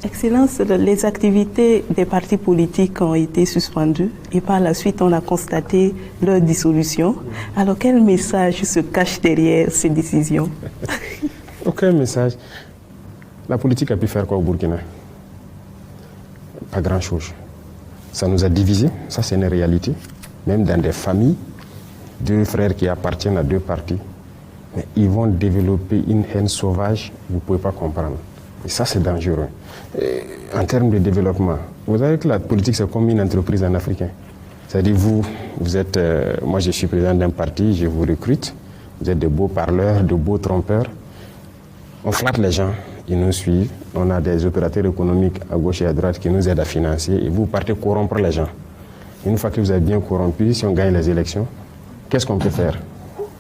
Excellence, les activités des partis politiques ont été suspendues et par la suite, on a constaté leur dissolution. Alors, quel message se cache derrière ces décisions? Aucun message. La politique a pu faire quoi au Burkina? Pas grand-chose. Ça nous a divisés, ça c'est une réalité. Même dans des familles, deux frères qui appartiennent à deux partis, mais ils vont développer une haine sauvage, vous ne pouvez pas comprendre. Et ça c'est dangereux. Et en termes de développement, vous savez que la politique c'est comme une entreprise en africain. C'est-à-dire vous êtes, moi je suis président d'un parti, je vous recrute, vous êtes de beaux parleurs, de beaux trompeurs. On flatte les gens, ils nous suivent. On a des opérateurs économiques à gauche et à droite qui nous aident à financer et vous partez corrompre les gens. Une fois que vous avez bien corrompu, si on gagne les élections, qu'est-ce qu'on peut faire?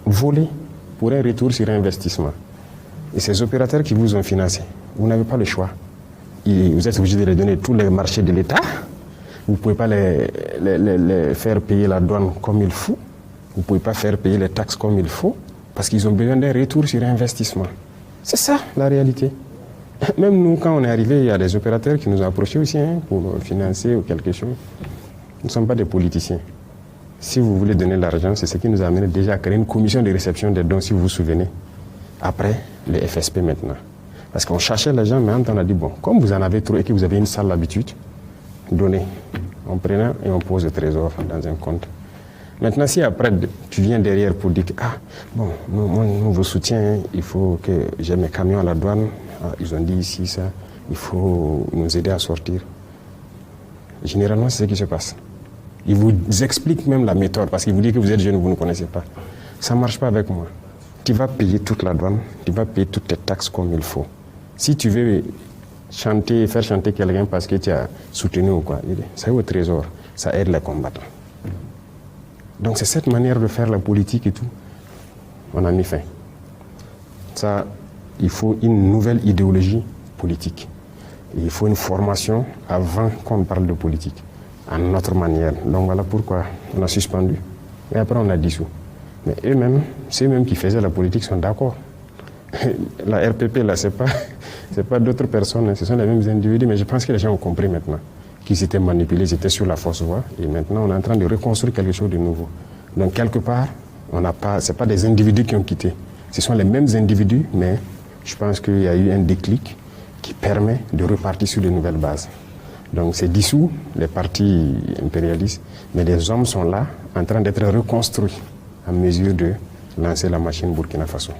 Voler pour un retour sur investissement. Et ces opérateurs qui vous ont financé, vous n'avez pas le choix. Vous êtes obligé de les donner tous les marchés de l'État. Vous ne pouvez pas les faire payer la douane comme il faut. Vous ne pouvez pas faire payer les taxes comme il faut parce qu'ils ont besoin d'un retour sur investissement. C'est ça la réalité. Même nous, quand on est arrivé, il y a des opérateurs qui nous ont approchés aussi pour financer ou quelque chose. Nous ne sommes pas des politiciens. Si vous voulez donner l'argent, c'est ce qui nous a amené déjà à créer une commission de réception des dons, si vous vous souvenez. Après, les FSP maintenant. Parce qu'on cherchait l'argent, mais on a dit, bon, comme vous en avez trop et que vous avez une sale habitude, donnez. On prenait et on pose le trésor dans un compte. Maintenant, si après, tu viens derrière pour dire, ah, bon, nous vous soutiens, il faut que j'ai mes camions à la douane, ah, ils ont dit ici ça, il faut nous aider à sortir. Généralement, c'est ce qui se passe. Ils vous expliquent même la méthode, parce qu'ils vous disent que vous êtes jeune, vous ne connaissez pas. Ça ne marche pas avec moi. Tu vas payer toute la douane, tu vas payer toutes tes taxes comme il faut. Si tu veux chanter, faire chanter quelqu'un parce que tu as soutenu ou quoi, ça est au trésor, ça aide les combattants. Donc c'est cette manière de faire la politique et tout. On a mis fin. Ça, il faut une nouvelle idéologie politique. Et il faut une formation avant qu'on parle de politique, à notre manière. Donc voilà pourquoi on a suspendu. Et après on a dissous. Mais eux-mêmes, ceux-mêmes qui faisaient la politique sont d'accord. La RPP, là, c'est pas d'autres personnes, ce sont les mêmes individus. Mais je pense que les gens ont compris maintenant qu'ils étaient manipulés, ils étaient sur la fausse voie. Et maintenant, on est en train de reconstruire quelque chose de nouveau. Donc, quelque part, ce n'est pas des individus qui ont quitté. Ce sont les mêmes individus, mais je pense qu'il y a eu un déclic qui permet de repartir sur de nouvelles bases. Donc, c'est dissous, les partis impérialistes, mais les hommes sont là, en train d'être reconstruits, à mesure de lancer la machine Burkina Faso.